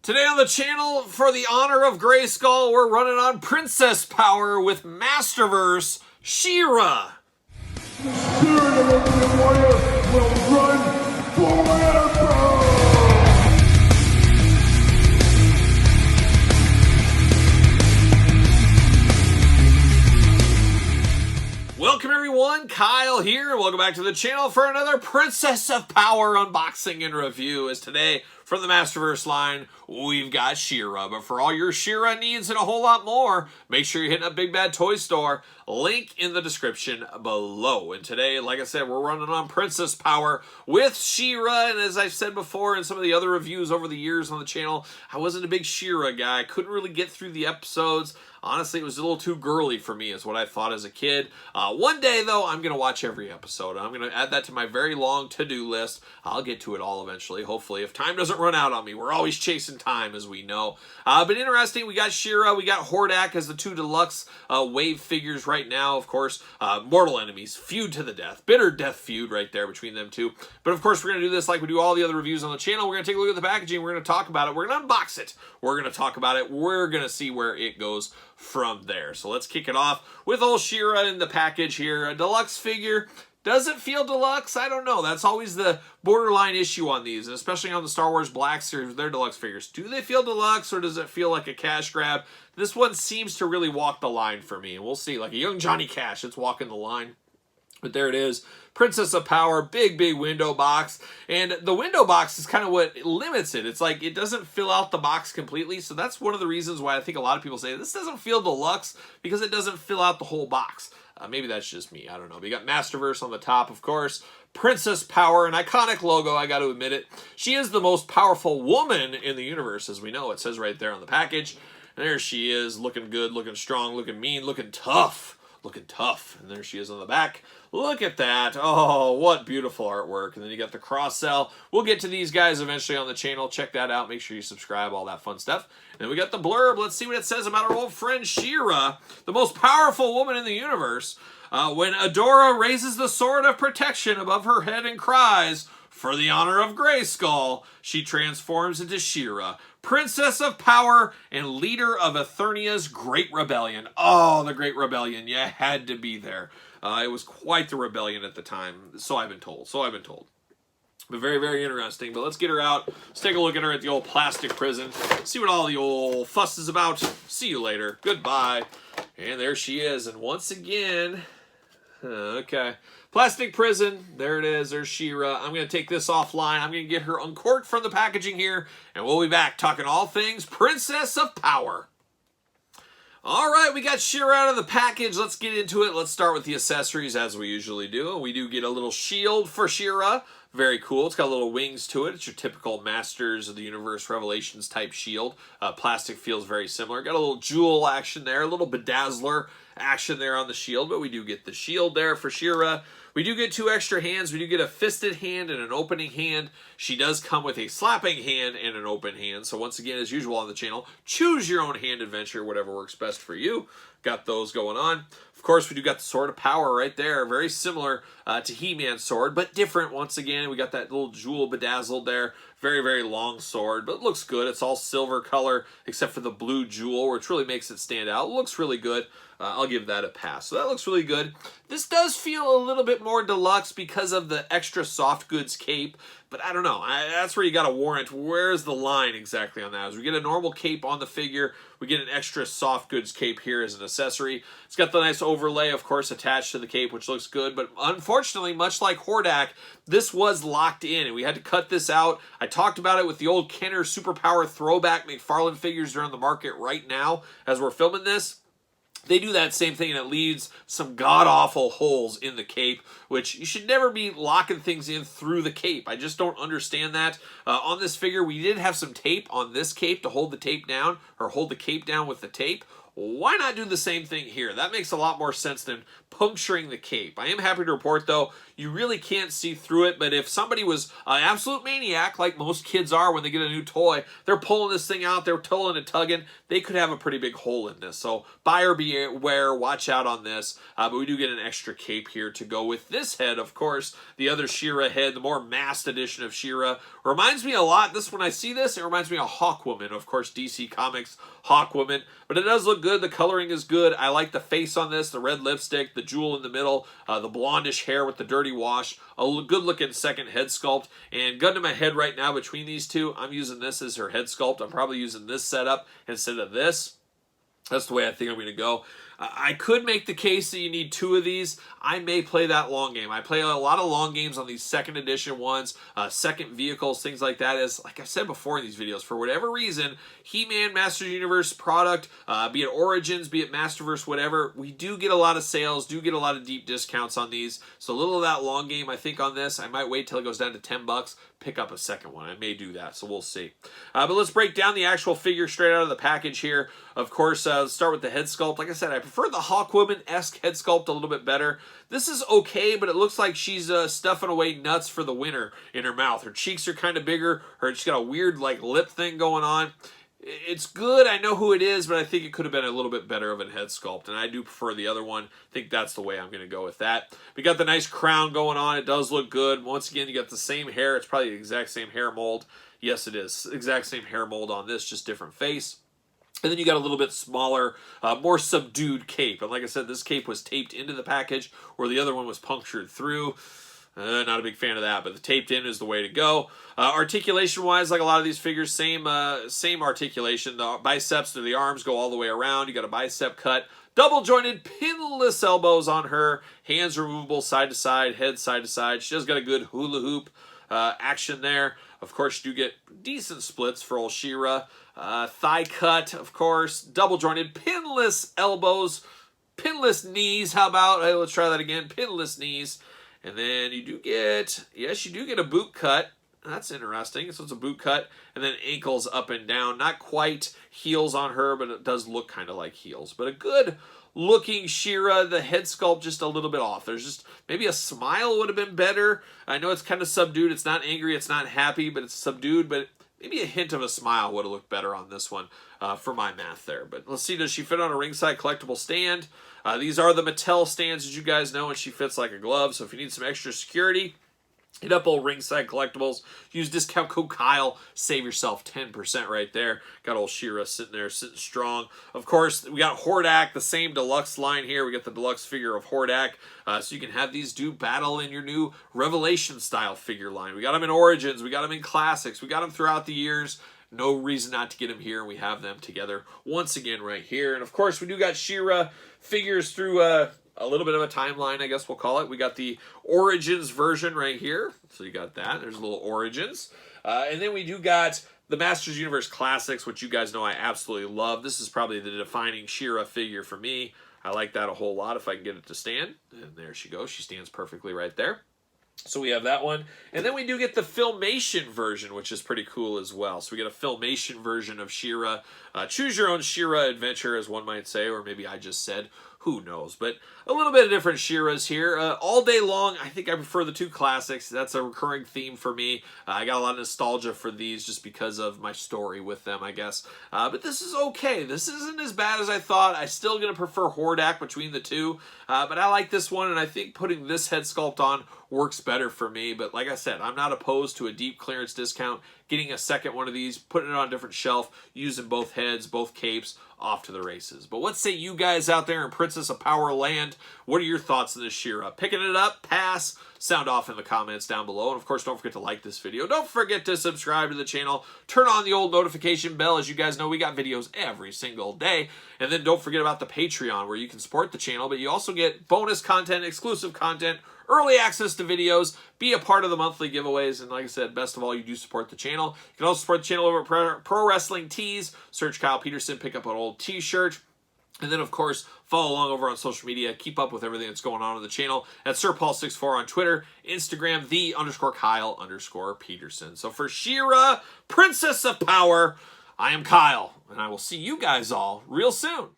Today on the channel, for the honor of Grayskull, we're running on Princess Power with Masterverse She-Ra. The spirit of the warrior will run forever! Welcome everyone, Kyle here, and welcome back to the channel for another Princess of Power unboxing and review. As today, from the Masterverse line, we've got She-Ra. But for all your She-Ra needs and a whole lot more, make sure you're hitting up Big Bad Toy Store. Link in the description below. And today, like I said, we're running on Princess Power with She-Ra. And as I've said before in some of the other reviews over the years on the channel, I wasn't a big She-Ra guy. I couldn't really get through the episodes. Honestly, it was a little too girly for me is what I thought as a kid. One day, though, I'm going to watch every episode. I'm going to add that to my very long to-do list. I'll get to it all eventually, hopefully, if time doesn't run out on me. We're always chasing time, as we know. But interesting, we got She-Ra, we got Hordak as the two deluxe wave figures right now. Of course, mortal enemies, feud to the death. Bitter death feud right there between them two. But of course, we're going to do this like we do all the other reviews on the channel. We're going to take a look at the packaging. We're going to talk about it. We're going to unbox it. We're going to talk about it. We're going to see where it goes from there. So let's kick it off with old She-Ra in the package here. A deluxe figure. Does it feel deluxe? I don't know. That's always the borderline issue on these, and especially on the Star Wars Black Series with their deluxe figures. Do they feel deluxe, or does it feel like a cash grab? This one seems to really walk the line for me, and we'll see. Like a young Johnny Cash, it's walking the line. But there it is. Princess of Power, big window box. And the window box is kind of what limits it. It's like it doesn't fill out the box completely. So that's one of the reasons why I think a lot of people say this doesn't feel deluxe, because it doesn't fill out the whole box. Maybe that's just me. I don't know. We got Masterverse on the top, of course. Princess Power, an iconic logo, I got to admit it. She is the most powerful woman in the universe, as we know. It says right there on the package. And there she is, looking good, looking strong, looking mean, looking tough. Looking tough. And there she is on the back. Look at that. Oh, what beautiful artwork. And then you got the cross cell. We'll get to these guys eventually on the channel. Check that out. Make sure you subscribe, all that fun stuff. And then we got the blurb. Let's see what it says about our old friend She-Ra, the most powerful woman in the universe. When Adora raises the sword of protection above her head and cries, "For the honor of Grayskull," she transforms into She-Ra, Princess of Power and leader of Eternia's Great Rebellion. Oh, the Great Rebellion. You had to be there. It was quite the rebellion at the time. So I've been told. But very interesting. But let's get her out. Let's take a look at her at the old plastic prison. See what all the old fuss is about. See you later. Goodbye. And there she is. And once again... Okay. Plastic prison. There it is. There's She-Ra. I'm going to take this offline. I'm going to get her uncorked from the packaging here. And we'll be back talking all things Princess of Power. All right, we got She-Ra out of the package. Let's get into it. Let's start with the accessories as we usually do. We do get a little shield for She-Ra. Very cool. It's got little wings to it. It's your typical Masters of the Universe Revelations type shield. Plastic feels very similar. Got a little jewel action there, a little bedazzler action there on the shield, but we do get the shield there for She-Ra. We do get two extra hands. We do get a fisted hand and an opening hand. She does come with a slapping hand and an open hand. So once again, as usual on the channel, choose your own hand adventure, whatever works best for you. Got those going on. Of course, we do got the Sword of Power right there. Very similar to He-Man's sword, but different once again. We got that little jewel bedazzled there. Very long sword, but it looks good. It's all silver color except for the blue jewel, which really makes it stand out. It looks really good. I'll give that a pass. So that looks really good. This does feel a little bit more deluxe because of the extra soft goods cape, but I don't know. That's where you got to warrant. Where's the line exactly on that? As we get a normal cape on the figure, we get an extra soft goods cape here as an accessory. It's got the nice overlay, of course, attached to the cape, which looks good, but unfortunately, much like Hordak, this was locked in, and we had to cut this out. I talked about it with the old Kenner Superpower throwback McFarlane figures that are on the market right now as we're filming this. They do that same thing, and it leaves some god-awful holes in the cape, which you should never be locking things in through the cape. I just don't understand that. On this figure, we did have some tape on this cape to hold the tape down, or hold the cape down with the tape. Why not do the same thing here? That makes a lot more sense than puncturing the cape. I am happy to report, though, you really can't see through it, but if somebody was an absolute maniac, like most kids are when they get a new toy, they're pulling this thing out, they're pulling and tugging, they could have a pretty big hole in this. So buyer beware, watch out on this. But we do get an extra cape here to go with this head, of course. The other She-Ra head, the more masked edition of She-Ra, reminds me a lot, when I see this, it reminds me of Hawkwoman, of course, DC Comics Hawkwoman, but it does look good. The coloring is good. I like the face on this, the red lipstick, the jewel in the middle, the blondish hair with the dirty wash, a good looking second head sculpt, and gun to my head right now between these two, I'm using this as her head sculpt. I'm probably using this setup instead of this. That's the way I think I'm going to go. I could make the case that you need 2 of these. I may play that long game. I play a lot of long games on these second edition ones, second vehicles, things like that. As like I said before in these videos, for whatever reason, He-Man Masters Universe product, be it Origins, be it Masterverse, whatever, we do get a lot of sales, do get a lot of deep discounts on these. So a little of that long game, I think, on this. I might wait till it goes down to 10 bucks, pick up a second one. I may do that, so we'll see. But let's break down the actual figure straight out of the package here. Of course, let's start with the head sculpt. Like I said, I prefer the Hawkwoman-esque head sculpt a little bit better. This is okay, but it looks like she's stuffing away nuts for the winter in her mouth. Her cheeks are kind of bigger. She's got a weird like lip thing going on. It's good. I know who it is, but I think it could have been a little bit better of a head sculpt, and I do prefer the other one. I think that's the way I'm going to go with that. We got the nice crown going on. It does look good. Once again, you got the same hair. It's probably the exact same hair mold. Yes, it is. Exact same hair mold on this, just different face. And then you got a little bit smaller, more subdued cape. And like I said, this cape was taped into the package, where the other one was punctured through. Not a big fan of that, but the taped in is the way to go. Articulation-wise, like a lot of these figures, same articulation. The biceps to the arms go all the way around. You got a bicep cut. Double-jointed, pinless elbows on her. Hands removable side to side, head side to side. She does got a good hula hoop action there. Of course, you do get decent splits for old She-Ra. Thigh cut, of course. Double-jointed, pinless elbows. Pinless knees, how about? Hey, let's try that again. Pinless knees. And then you do get, yes, you do get a boot cut. That's interesting. So it's a boot cut. And then ankles up and down. Not quite heels on her, but it does look kind of like heels. But a good looking She-Ra. The head sculpt just a little bit off. There's just maybe a smile would have been better. I know it's kind of subdued. It's not angry. It's not happy, but it's subdued. But maybe a hint of a smile would have looked better on this one for my math there. But let's see, does she fit on a ringside collectible stand? These are the Mattel stands, as you guys know, and she fits like a glove. So if you need some extra security, hit up old Ringside Collectibles. Use discount code Kyle. Save yourself 10% right there. Got old She-Ra sitting there, sitting strong. Of course, we got Hordak, the same deluxe line here. We got the deluxe figure of Hordak. So you can have these do battle in your new Revelation style figure line. We got them in Origins. We got them in Classics. We got them throughout the years. No reason not to get them here. We have them together once again right here. And of course, we do got She-Ra figures through a little bit of a timeline, I guess we'll call it. We got the Origins version right here. So you got that. There's a little Origins. And then we do got the Masters Universe Classics, which you guys know I absolutely love. This is probably the defining She-Ra figure for me. I like that a whole lot if I can get it to stand. And there she goes. She stands perfectly right there. So we have that one. And then we do get the Filmation version, which is pretty cool as well. So we get a Filmation version of She-Ra. Choose your own She-Ra adventure, as one might say, or maybe I just said. Who knows? But a little bit of different She-Ras here. All day long, I think I prefer the 2 classics. That's a recurring theme for me. I got a lot of nostalgia for these just because of my story with them, I guess. But this is okay. This isn't as bad as I thought. I'm still going to prefer Hordak between the 2. But I like this one, and I think putting this head sculpt on works better for me. But like I said, I'm not opposed to a deep clearance discount, getting a second one of these, putting it on a different shelf, using both heads, both capes, off to the races. But what say you guys out there in Princess of Power land? What are your thoughts on this She-Ra? Picking it up, pass, sound off in the comments down below. And of course, don't forget to like this video. Don't forget to subscribe to the channel. Turn on the old notification bell. As you guys know, we got videos every single day. And then don't forget about the Patreon, where you can support the channel, but you also get bonus content, exclusive content, early access to videos, be a part of the monthly giveaways, and like I said, best of all, you do support the channel. You can also support the channel over at Pro Wrestling Tees. Search Kyle Peterson, pick up an old t-shirt. And then, of course, follow along over on social media. Keep up with everything that's going on the channel at SirPaul64 on Twitter, Instagram, _Kyle_Peterson. So for She-Ra, Princess of Power, I am Kyle, and I will see you guys all real soon.